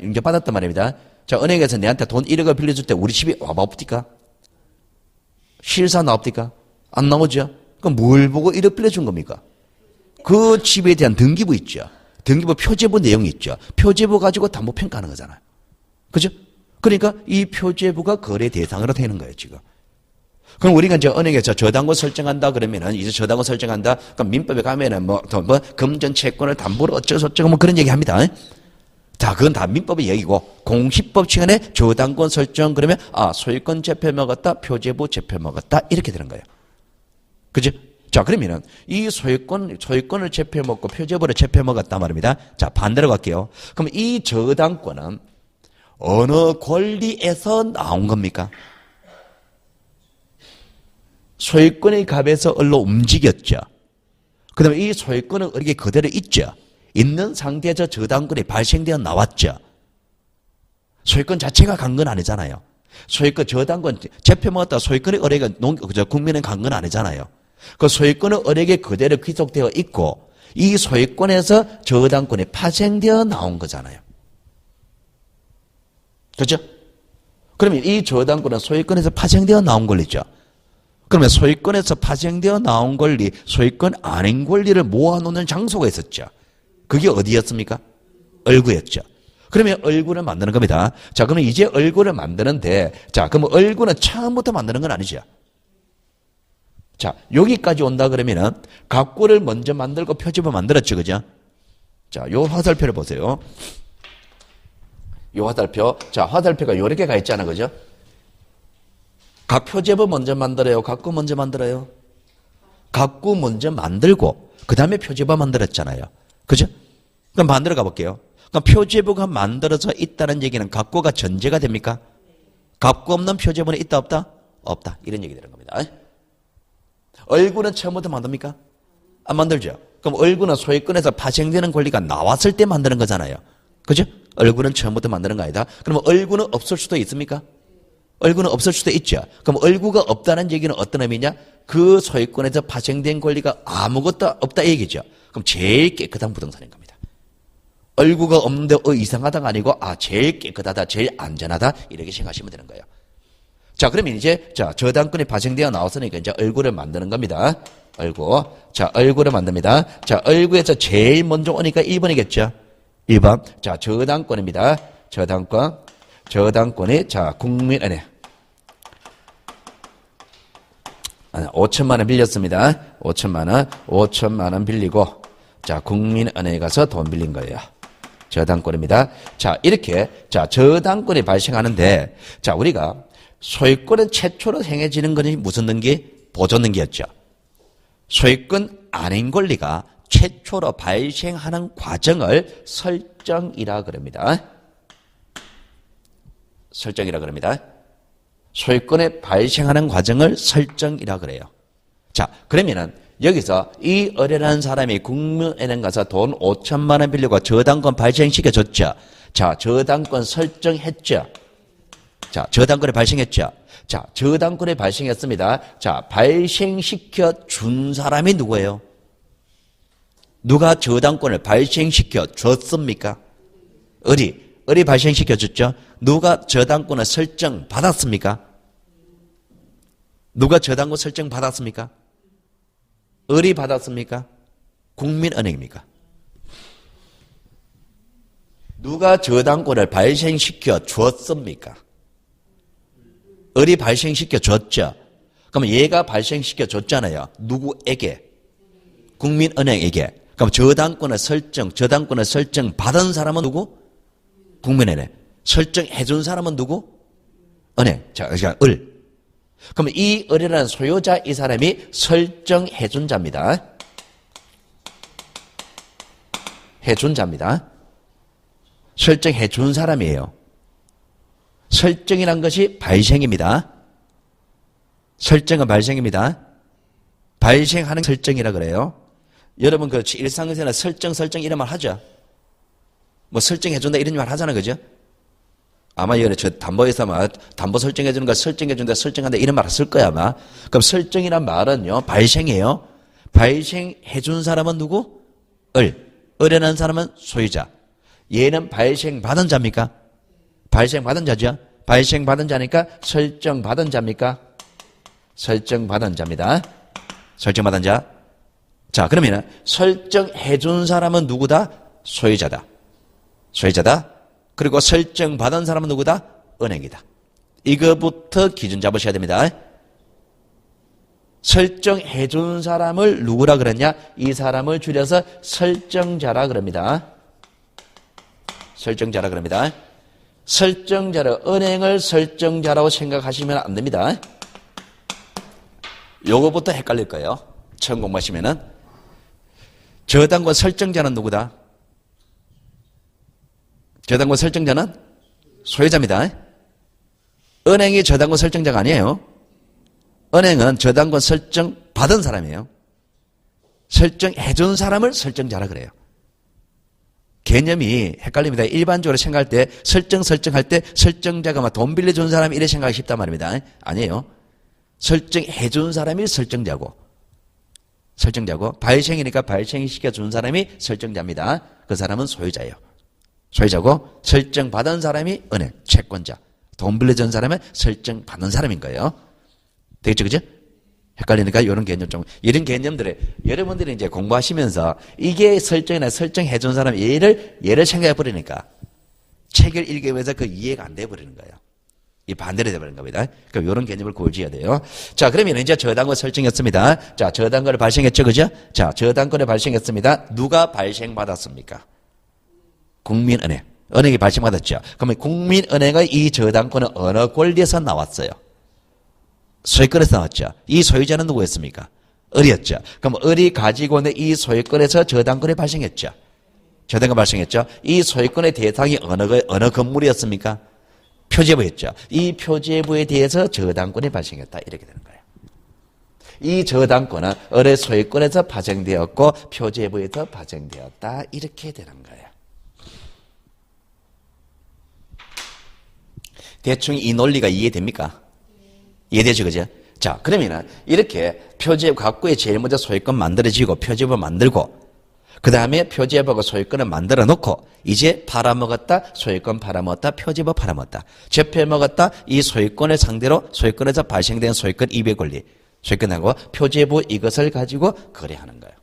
융자 받았단 말입니다. 자, 은행에서 내한테 돈 1억을 빌려줄 때 우리 집에 와봅니까? 실사 나옵니까? 안 나오죠? 그럼 뭘 보고 1억 빌려준 겁니까? 그 집에 대한 등기부 있죠. 등기부 표제부 내용이 있죠. 표제부 가지고 담보 평가하는 거잖아요. 그죠? 그러니까 이 표제부가 거래 대상으로 되는 거예요, 지금. 그럼 우리가 이제 은행에서 저당권 설정한다 그러면은 이제 저당권 설정한다. 그럼 민법에 가면은 뭐 금전 채권을 담보로 어쩌고저쩌고 뭐 그런 얘기 합니다. 자, 그건 다 민법의 얘기고 공시법 시간에 저당권 설정 그러면 소유권 채표 먹었다, 표제부 채표 먹었다 이렇게 되는 거예요. 그죠? 자, 그러면은 이 소유권을 채표 먹고 표제부를 채표 먹었단 말입니다. 자, 반대로 갈게요. 그럼 이 저당권은 어느 권리에서 나온 겁니까? 소유권의 값에서 을로 움직였죠. 그 다음에 이 소유권은 을에게 그대로 있죠. 있는 상태에서 저당권이 발생되어 나왔죠. 소유권 자체가 간 건 아니잖아요. 소유권 저당권 채표 먹었다 소유권이 을에게 국민은 간 건 아니잖아요. 그 소유권은 을에게 그대로 귀속되어 있고 이 소유권에서 저당권이 파생되어 나온 거잖아요. 그렇죠? 그러면 이 저당권은 소유권에서 파생되어 나온 권리죠. 그러면 소유권에서 파생되어 나온 권리, 소유권 아닌 권리를 모아놓는 장소가 있었죠. 그게 어디였습니까? 을구였죠. 그러면 얼굴을 만드는 겁니다. 자, 그러면 이제 얼굴을 만드는데, 자, 그러면 얼굴은 처음부터 만드는 건 아니죠. 자, 여기까지 온다 그러면은 각구를 먼저 만들고 표집을 만들었죠, 그죠? 자, 요 화살표를 보세요. 요 화살표. 자, 화살표가 요렇게 가 있잖아, 그죠? 각 표집을 먼저 만들어요? 각구 먼저 만들어요? 각구 먼저 만들고, 그 다음에 표집을 만들었잖아요. 그죠? 그럼 만들어 가볼게요. 그럼 표제부가 만들어져 있다는 얘기는 각구가 전제가 됩니까? 각구 없는 표제부는 있다 없다? 없다. 이런 얘기 되는 겁니다. 얼굴은 처음부터 만듭니까? 안 만들죠. 그럼 얼굴은 소유권에서 파생되는 권리가 나왔을 때 만드는 거잖아요. 그죠? 얼굴은 처음부터 만드는 거 아니다. 그러면 얼굴은 없을 수도 있습니까? 얼굴은 없을 수도 있죠. 그럼 얼굴가 없다는 얘기는 어떤 의미냐? 그 소유권에서 파생된 권리가 아무것도 없다 얘기죠. 그럼 제일 깨끗한 부동산인 겁니다. 얼굴가 없는데 이상하다가 아니고 제일 깨끗하다, 제일 안전하다 이렇게 생각하시면 되는 거예요. 자, 그러면 이제 저당권이 발생되어 나왔으니까 이제 얼굴을 만드는 겁니다. 얼굴. 자, 얼굴을 만듭니다. 자, 얼굴에서 제일 먼저 오니까 1번이겠죠. 1번. 자, 저당권입니다. 저당권. 저당권이 국민은행 5천만 원 빌렸습니다. 5천만 원 빌리고 국민은행에 가서 돈 빌린 거예요. 저당권입니다. 자, 이렇게 저당권이 발생하는데 우리가 소유권은 최초로 행해지는 것이 무슨 등기? 보존등기였죠. 소유권 아닌 권리가 최초로 발생하는 과정을 설정이라 그럽니다. 설정이라 그럽니다. 소유권에 발생하는 과정을 설정이라 그래요. 자, 그러면은 여기서 이 어려운 사람이 국민은행 가서 돈 5천만 원 빌리고 저당권 발생시켜줬죠. 자, 저당권 설정했죠. 자, 저당권이 발생했죠. 자, 저당권이 발생했습니다. 자, 발생시켜 준 사람이 누구예요? 누가 저당권을 발생시켜 줬습니까? 을이 발생시켜 줬죠. 누가 저당권을 설정 받았습니까? 누가 저당권 설정 받았습니까? 을이 받았습니까? 국민은행입니까? 누가 저당권을 발생시켜 줬습니까? 을이 발생시켜 줬죠. 그럼 얘가 발생시켜 줬잖아요. 누구에게? 국민은행에게. 그럼 저당권을 설정 받은 사람은 누구? 국민은행. 설정해 준 사람은 누구? 은행. 자, 을. 그럼 이 을이라는 소유자 이 사람이 설정해 준 자입니다. 해준 자입니다. 설정해 준 사람이에요. 설정이란 것이 발생입니다. 설정은 발생입니다. 발생하는 설정이라 그래요. 여러분 그 일상에서는 설정 이런 말 하죠. 뭐 설정해준다 이런 말 하잖아, 그죠? 아마 저 담보에서 아마 담보 설정해주는 거 설정해준다, 설정한다 이런 말 쓸 거야 아마. 그럼 설정이란 말은요 발생이에요. 발생해준 사람은 누구? 을이라는 사람은 소유자. 얘는 발생받은 자입니까? 발생받은 자죠. 발생받은 자니까 설정받은 자입니까? 설정받은 자입니다. 설정받은 자. 자, 그러면 설정해준 사람은 누구다? 소유자다. 소유자다. 그리고 설정받은 사람은 누구다? 은행이다. 이거부터 기준 잡으셔야 됩니다. 설정해준 사람을 누구라 그랬냐? 이 사람을 줄여서 설정자라 그럽니다. 설정자라 그럽니다. 설정자를, 은행을 설정자라고 생각하시면 안 됩니다. 요거부터 헷갈릴 거예요. 처음 공부하시면은. 저당권 설정자는 누구다? 저당권 설정자는 소유자입니다. 은행이 저당권 설정자가 아니에요. 은행은 저당권 설정 받은 사람이에요. 설정해준 사람을 설정자라 그래요. 개념이 헷갈립니다. 일반적으로 생각할 때 설정할 때 설정자가 막 돈 빌려준 사람이 이래 생각하기 쉽단 말입니다. 아니에요. 설정해준 사람이 설정자고 발생이니까 발생시켜준 사람이 설정자입니다. 그 사람은 소유자예요. 소유자고 설정받은 사람이 은행, 채권자. 돈 빌려준 사람은 설정받은 사람인 거예요. 되겠죠, 그죠? 헷갈리니까 이런 이런 개념들을 여러분들이 이제 공부하시면서 이게 설정이나 설정해준 사람 예를 생각해 버리니까 책을 읽으면서 그 이해가 안 돼버리는 거예요. 이 반대로 돼버린 겁니다. 그럼 이런 개념을 고지해야 돼요. 자, 그러면 이제 저당권 설정했습니다. 자, 저당권을 발생했죠, 그죠? 자, 저당권을 발생했습니다. 누가 발생받았습니까? 국민은행. 은행이 발생받았죠. 그러면 국민은행의 이 저당권은 어느 권리에서 나왔어요? 소유권에서 나왔죠. 이 소유자는 누구였습니까? 을이었죠. 그럼 을이 가지고 있는 이 소유권에서 저당권이 발생했죠. 저당권 발생했죠. 이 소유권의 대상이 어느 건물이었습니까? 표제부였죠. 이 표제부에 대해서 저당권이 발생했다. 이렇게 되는 거예요. 이 저당권은 을의 소유권에서 발생되었고 표제부에서 발생되었다. 이렇게 되는 거예요. 대충 이 논리가 이해됩니까? 이해되죠, 그죠? 자, 그러면은 이렇게 표제부 갖고의 제일 먼저 소유권 만들어지고 표제부 만들고 그 다음에 표제부하고 소유권을 만들어 놓고 이제 팔아먹었다, 소유권 팔아먹었다, 표제부 팔아먹었다. 접해먹었다, 이 소유권을 상대로 소유권에서 발생된 소유권 이배 권리, 소유권하고 표제부 이것을 가지고 거래하는 거예요.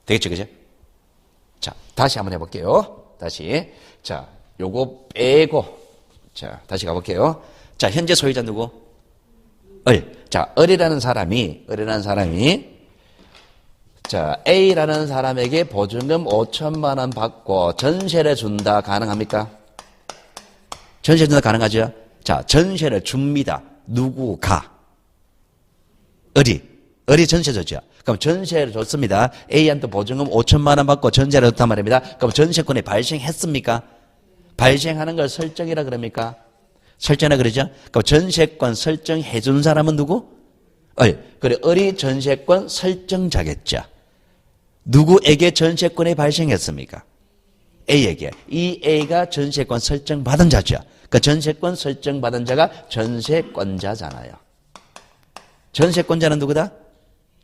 되겠죠, 그죠? 자, 다시 한번 해볼게요. 다시. 자, 요거 빼고. 자, 다시 가볼게요. 자, 현재 소유자 누구? 을. 자, 을이라는 사람이 자, A라는 사람에게 보증금 5천만 원 받고 전세를 준다. 가능합니까? 전세 준다 가능하죠? 자, 전세를 줍니다. 누구가? 을이 전세 줬죠. 그럼 전세를 줬습니다. A한테 보증금 5천만 원 받고 전세를 줬단 말입니다. 그럼 전세권이 발생했습니까? 발생하는 걸 설정이라 그럽니까? 설정이라 그러죠? 그럼 전세권 설정해 준 사람은 누구? 을. 그래, 을이 전세권 설정자겠죠. 누구에게 전세권이 발생했습니까? A에게. 이 A가 전세권 설정받은 자죠. 그 전세권 설정받은 자가 전세권자잖아요. 전세권자는 누구다?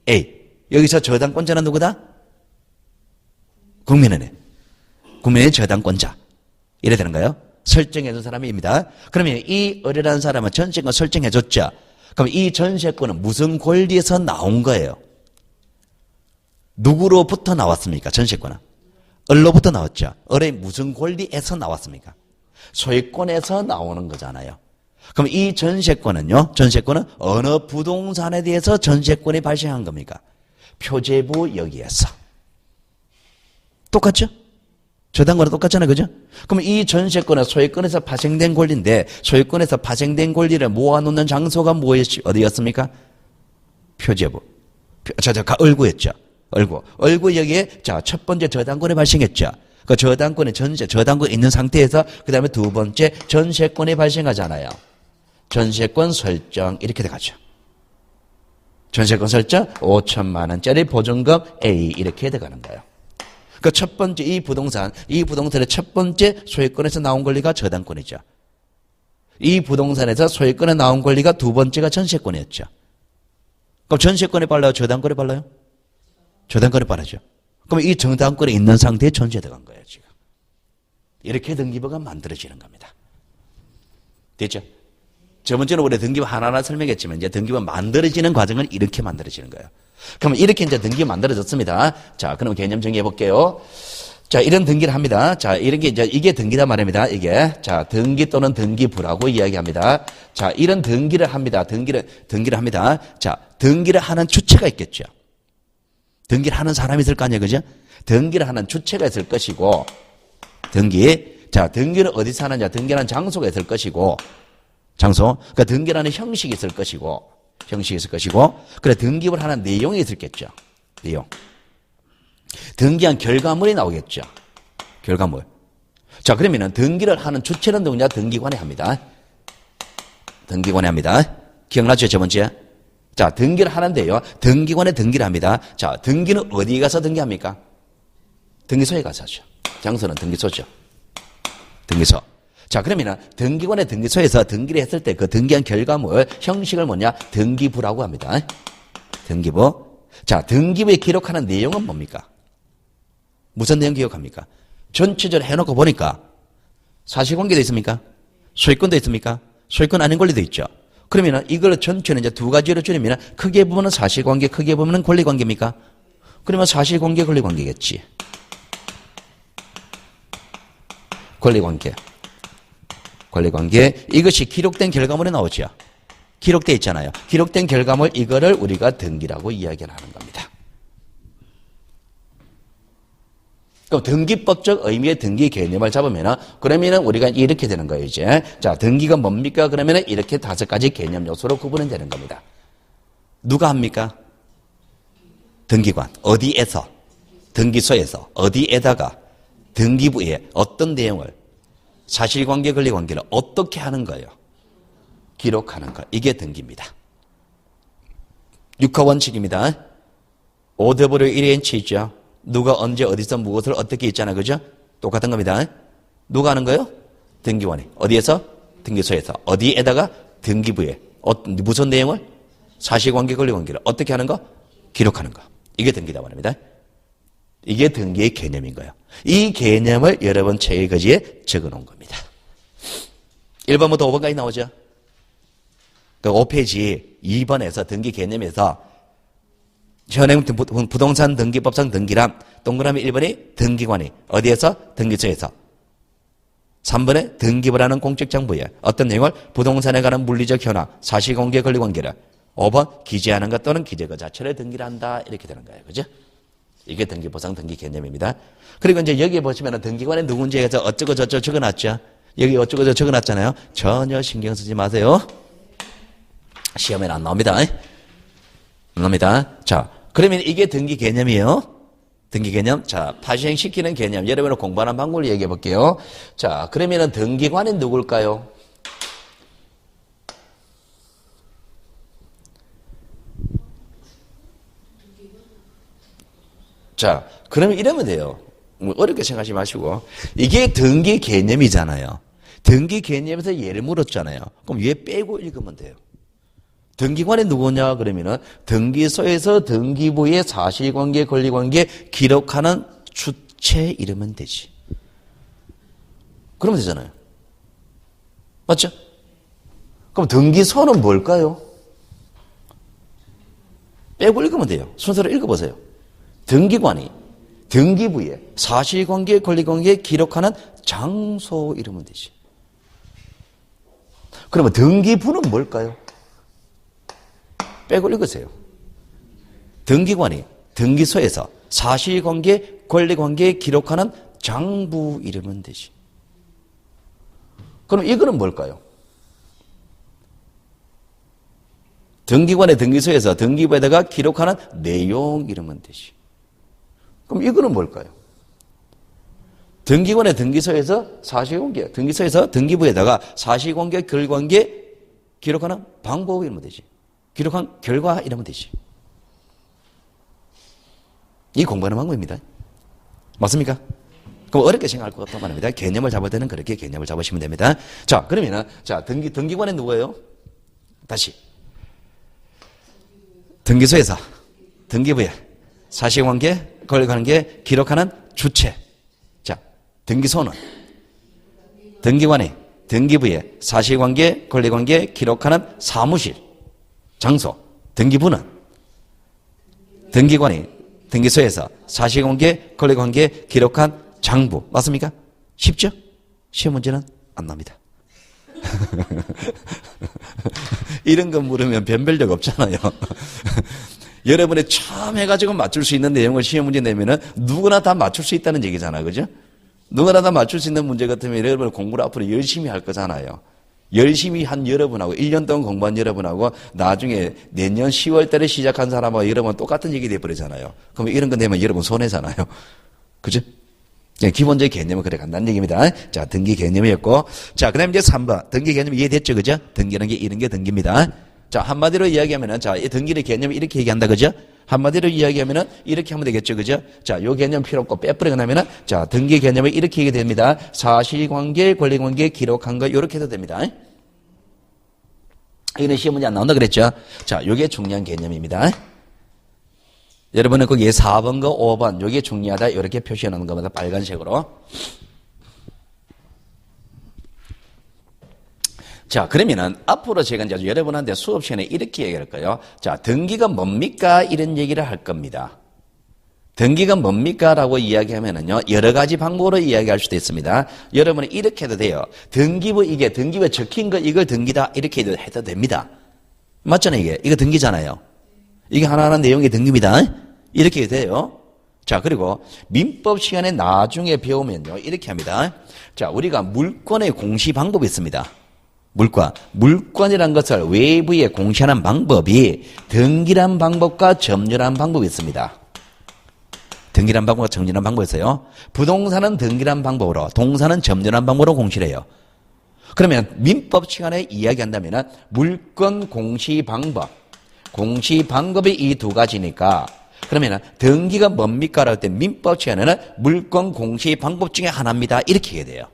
A. 여기서 저당권자는 누구다? 국민은행. 국민의 저당권자. 이래 되는 거예요. 설정해준 사람입니다. 그러면 이 을이라는 사람은 전세권 설정해줬죠. 그럼 이 전세권은 무슨 권리에서 나온 거예요? 누구로부터 나왔습니까? 전세권은. 을로부터 나왔죠. 을의 무슨 권리에서 나왔습니까? 소유권에서 나오는 거잖아요. 그럼 이 전세권은요? 전세권은 어느 부동산에 대해서 전세권이 발생한 겁니까? 표제부 여기에서. 똑같죠? 저당권은 똑같잖아요. 그죠? 그럼 이 전세권은 소유권에서 파생된 권리인데 소유권에서 파생된 권리를 모아놓는 장소가 어디였습니까? 표제부. 을구였죠. 을구 여기에 자, 첫 번째 저당권이 발생했죠. 그 저당권이 저당권이 있는 상태에서 그 다음에 두 번째 전세권이 발생하잖아요. 전세권 설정 이렇게 돼가죠. 전세권 설정 5천만 원짜리 보증금 A 이렇게 돼가는 거예요. 그 첫 번째 이 부동산의 첫 번째 소유권에서 나온 권리가 저당권이죠. 이 부동산에서 소유권에 나온 권리가 두 번째가 전세권이었죠. 그럼 전세권에 발라요? 저당권에 발라요? 저당권에 발라죠. 그럼 이 저당권에 있는 상태에 전세 들어간 거예요, 지금. 이렇게 등기부가 만들어지는 겁니다. 됐죠? 저번주는 우리 등기부 하나하나 설명했지만 이제 등기부 만들어지는 과정은 이렇게 만들어지는 거예요. 그러면 이렇게 이제 등기 만들어졌습니다. 자, 그럼 개념 정리해 볼게요. 자, 이런 등기를 합니다. 자, 이런 게 이제 이게 등기다 말입니다. 이게. 자, 등기 또는 등기부라고 이야기합니다. 자, 이런 등기를 합니다. 등기를 합니다. 자, 등기를 하는 주체가 있겠죠. 등기를 하는 사람이 있을 거 아니에요. 그죠? 등기를 하는 주체가 있을 것이고, 등기를 어디서 하느냐? 등기라는 장소가 있을 것이고, 그러니까 등기라는 형식이 있을 것이고, 그래, 등기를 하는 내용이 있었겠죠. 내용. 등기한 결과물이 나오겠죠. 결과물. 자, 그러면은 등기를 하는 주체는 누구냐? 등기관이 합니다. 기억나죠? 저번주에? 자, 등기를 하는데요. 등기관에 등기를 합니다. 자, 등기는 어디 가서 등기합니까? 등기소에 가서 하죠. 장소는 등기소죠. 등기소. 자, 그러면은 등기관의 등기소에서 등기를 했을 때 그 등기한 결과물 형식을 뭐냐? 등기부라고 합니다. 등기부. 자, 등기부에 기록하는 내용은 뭡니까? 무슨 내용 기록합니까? 전체적으로 해놓고 보니까 사실관계도 있습니까? 소유권도 있습니까? 소유권 아닌 권리도 있죠. 그러면은 이걸 전체는 이제 두 가지로 줄이면 크게 보면은 사실관계, 크게 보면은 권리관계입니까? 그러면 사실관계, 권리관계겠지. 권리관계. 권리관계. 이것이 기록된 결과물에 나오죠. 기록되어 있잖아요. 기록된 결과물 이거를 우리가 등기라고 이야기를 하는 겁니다. 그럼 등기법적 의미의 등기 개념을 잡으면은 그러면은 우리가 이렇게 되는 거예요, 이제. 자, 등기가 뭡니까? 그러면은 이렇게 5가지 개념 요소로 구분이 되는 겁니다. 누가 합니까? 등기관. 어디에서? 등기소에서. 어디에다가? 등기부에 어떤 내용을? 사실관계, 권리관계를 어떻게 하는 거예요? 기록하는 거. 이게 등기입니다. 육하원칙입니다. OW1인치 있죠? 누가 언제 어디서 무엇을 어떻게 있잖아, 그죠? 똑같은 겁니다. 누가 하는 거예요? 등기관이. 어디에서? 등기소에서. 어디에다가? 등기부에. 무슨 내용을? 사실관계, 권리관계를 어떻게 하는 거? 기록하는 거. 이게 등기다 말입니다. 이게 등기의 개념인 거예요. 이 개념을 여러분 체계거지에 적어놓은 겁니다. 1번부터 5번까지 나오죠? 그 5페이지 2번에서 등기 개념에서 현행 부동산 등기법상 등기란 동그라미 1번이 등기관이 어디에서? 등기소에서. 3번에 등기부라는 공적장부에 어떤 내용을 부동산에 관한 물리적 현황, 사실관계, 권리관계를 5번 기재하는 것 또는 기재 그 자체를 등기를 한다. 이렇게 되는 거예요. 그죠? 이게 등기법상 등기 개념입니다. 그리고 이제 여기 보시면 등기관이 누군지 해서 어쩌고 저쩌고 적어놨죠? 여기 어쩌고 저쩌고 적어놨잖아요. 전혀 신경 쓰지 마세요. 시험에는 안 나옵니다. 안 나옵니다. 자, 그러면 이게 등기 개념이에요. 등기 개념. 자, 파시행시키는 개념. 여러분은 공부하는 방법을 얘기해 볼게요. 자, 그러면은 등기관이 누굴까요? 자, 그러면 이러면 돼요. 뭐 어렵게 생각하지 마시고. 이게 등기 개념이잖아요. 등기 개념에서 예를 물었잖아요. 그럼 얘 빼고 읽으면 돼요. 등기관이 누구냐 그러면은 등기소에서 등기부의 사실관계, 권리관계 기록하는 주체 이러면 되지. 그러면 되잖아요. 맞죠? 그럼 등기소는 뭘까요? 빼고 읽으면 돼요. 순서로 읽어보세요. 등기관이 등기부에 사실관계, 권리관계 기록하는 장소 이러면 되지. 그러면 등기부는 뭘까요? 빼고 읽으세요. 등기관이 등기소에서 사실관계, 권리관계 기록하는 장부 이러면 되지. 그럼 이거는 뭘까요? 등기관의 등기소에서 등기부에다가 기록하는 내용 이러면 되지. 그럼 이거는 뭘까요? 등기관의 등기소에서 사실관계, 등기소에서 등기부에다가 사실관계, 권리관계 기록하는 방법 이러면 되지. 기록한 결과 이러면 되지. 이 공부하는 방법입니다. 맞습니까? 그럼 어렵게 생각할 것 같단 말입니다. 개념을 잡을 때는 그렇게 개념을 잡으시면 됩니다. 자, 그러면은, 자, 등기관은 누구예요? 다시. 등기소에서, 등기부에 사실관계, 권리관계 기록하는 주체. 자, 등기소는 등기관이 등기부에 사실관계, 권리관계 기록하는 사무실. 장소, 등기부는 등기관이 등기소에서 사실관계, 권리관계 기록한 장부. 맞습니까? 쉽죠? 시험 문제는 안 납니다. 이런 거 물으면 변별력 없잖아요. 여러분이 처음 해가지고 맞출 수 있는 내용을 시험 문제 내면은 누구나 다 맞출 수 있다는 얘기잖아요. 그죠? 누구나 다 맞출 수 있는 문제 같으면 여러분 공부를 앞으로 열심히 할 거잖아요. 열심히 한 여러분하고 1년 동안 공부한 여러분하고 나중에 내년 10월 달에 시작한 사람하고 여러분 똑같은 얘기 돼버리잖아요. 그럼 이런 거 내면 여러분 손해잖아요. 그죠? 기본적인 개념은 그래 간다는 얘기입니다. 자, 등기 개념이었고. 자, 그 다음에 이제 3번. 등기 개념 이해됐죠? 그죠? 등기라는 게 이런 게 등기입니다. 자, 한마디로 이야기하면은, 자, 이 등기의 개념을 이렇게 얘기한다. 그죠? 한마디로 이야기하면은 이렇게 하면 되겠죠. 그죠? 자, 요 개념 필요 없고 빼버리고 나면은, 자, 등기 개념을 이렇게 얘기됩니다. 사실관계, 권리관계 기록한 거, 요렇게 해도 됩니다. 이거는 시험 문제 안 나온다 그랬죠? 자, 요게 중요한 개념입니다. 여러분은 거기에 4번과 5번, 요게 중요하다. 요렇게 표시해 놓는 겁니다. 빨간색으로. 자, 그러면은 앞으로 제가 이제 여러분한테 수업 시간에 이렇게 얘기할 거예요. 자, 등기가 뭡니까? 이런 얘기를 할 겁니다. 등기가 뭡니까? 라고 이야기하면은요, 여러 가지 방법으로 이야기할 수도 있습니다. 여러분이 이렇게 해도 돼요. 등기부 이게 등기부에 적힌 거 이걸 등기다. 이렇게 해도 됩니다. 맞잖아요, 이게. 이거 등기잖아요. 이게 하나하나 내용이 등기입니다. 이렇게 해도 돼요. 자, 그리고 민법 시간에 나중에 배우면요, 이렇게 합니다. 자, 우리가 물권의 공시 방법이 있습니다. 물권이란 것을 외부에 공시하는 방법이 등기란 방법과 점유란 방법이 있습니다. 등기란 방법과 점유란 방법이 있어요. 부동산은 등기란 방법으로, 동산은 점유란 방법으로 공시를 해요. 그러면 민법 시간에 이야기한다면 물권 공시 방법이 이 두 가지니까 그러면 등기가 뭡니까? 라고 할 때 민법 시간에는 물권 공시 방법 중에 하나입니다. 이렇게 해야 돼요.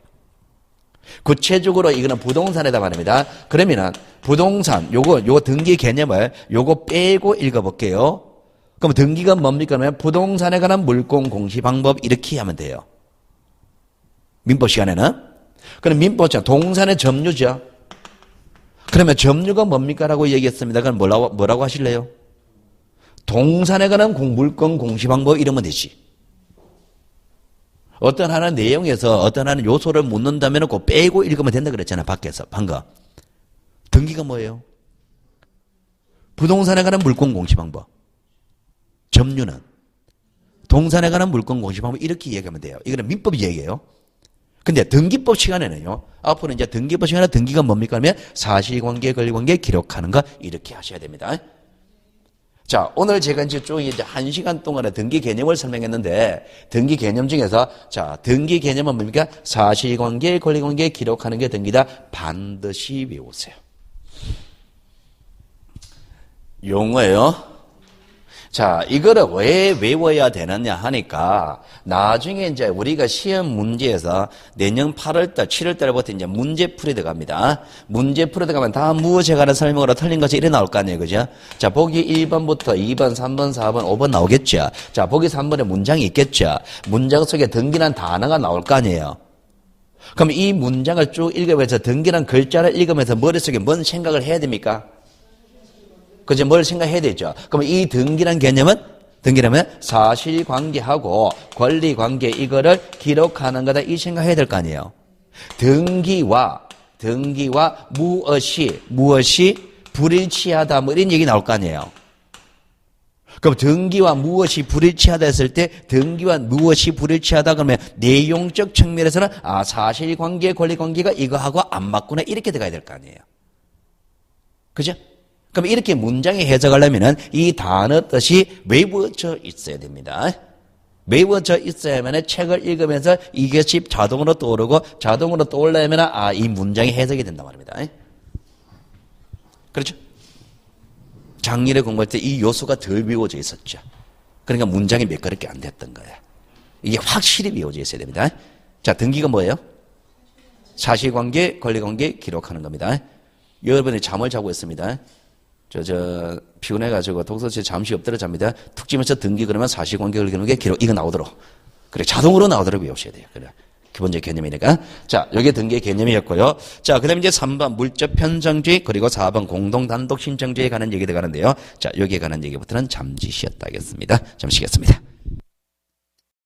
구체적으로 이거는 부동산에다 말입니다. 그러면은 부동산 요거 등기 개념을 요거 빼고 읽어볼게요. 그럼 등기가 뭡니까? 그러면 부동산에 관한 물권 공시 방법 이렇게 하면 돼요. 민법 시간에는. 그럼 민법 시간 동산의 점유죠. 그러면 점유가 뭡니까? 라고 얘기했습니다. 그럼 뭐라고 하실래요? 동산에 관한 물권 공시 방법 이러면 되지. 어떤 하나 내용에서 어떤 하나 요소를 묻는다면 그 빼고 읽으면 된다 그랬잖아. 밖에서 방금. 등기가 뭐예요? 부동산에 관한 물권 공시 방법. 점유는 동산에 관한 물권 공시 방법 이렇게 얘기하면 돼요. 이거는 민법 얘기예요. 근데 등기법 시간에는요. 앞으로 이제 등기법 시간에 등기가 뭡니까? 하면 사실관계, 권리관계 기록하는 거 이렇게 하셔야 됩니다. 자, 오늘 제가 이제 쭉 이제 1시간 동안에 등기 개념을 설명했는데 등기 개념 중에서 자, 등기 개념은 뭡니까? 사실관계, 권리관계 기록하는 게 등기다. 반드시 외우세요. 용어예요. 자, 이거를 왜 외워야 되느냐 하니까 나중에 이제 우리가 시험 문제에서 내년 8월달, 7월달부터 이제 문제풀이 들어갑니다. 문제풀이 들어가면 다 무엇에 관한 설명으로 틀린 것이 이래 나올 거 아니에요. 그죠? 자, 보기 1번부터 2번, 3번, 4번, 5번 나오겠죠. 자, 보기 3번에 문장이 있겠죠. 문장 속에 등기란 단어가 나올 거 아니에요. 그럼 이 문장을 쭉 읽으면서 등기란 글자를 읽으면서 머릿속에 뭔 생각을 해야 됩니까? 그죠? 뭘 생각해야 되죠? 그럼 이 등기란 개념은 등기라면 사실관계하고 권리관계 이거를 기록하는 거다 이 생각해야 될 거 아니에요. 등기와 무엇이 불일치하다 뭐 이런 얘기 나올 거 아니에요. 그럼 등기와 무엇이 불일치하다 했을 때 등기와 무엇이 불일치하다 그러면 내용적 측면에서는 사실관계 권리관계가 이거하고 안 맞구나 이렇게 들어가야 될 거 아니에요. 그죠? 그럼 이렇게 문장에 해석하려면 이 단어 뜻이 외워져 있어야 됩니다. 외워져 있어야만 책을 읽으면서 이것이 자동으로 떠오르고 자동으로 떠올라야만 이 문장이 해석이 된단 말입니다. 그렇죠? 작년에 공부할 때 이 요소가 덜 외워져 있었죠. 그러니까 문장이 몇 그릇게 안 됐던 거예요. 이게 확실히 외워져 있어야 됩니다. 자, 등기가 뭐예요? 사실관계, 권리관계 기록하는 겁니다. 여러분이 잠을 자고 있습니다. 피곤해가지고 독서실에 잠시 엎드려 잡니다. 툭 치면서 등기 그러면 사실관계, 권리관계 기록 이거 나오도록. 그래, 자동으로 나오도록 외우셔야 돼요. 그래. 기본적 개념이니까. 자, 여기 등기의 개념이었고요. 자, 그 다음에 이제 3번 물적 편성주의 그리고 4번 공동 단독 신청주의에 관한 얘기 들어가는데요. 자, 여기에 관한 얘기부터는 잠시 쉬었다 하겠습니다. 잠시 쉬겠습니다.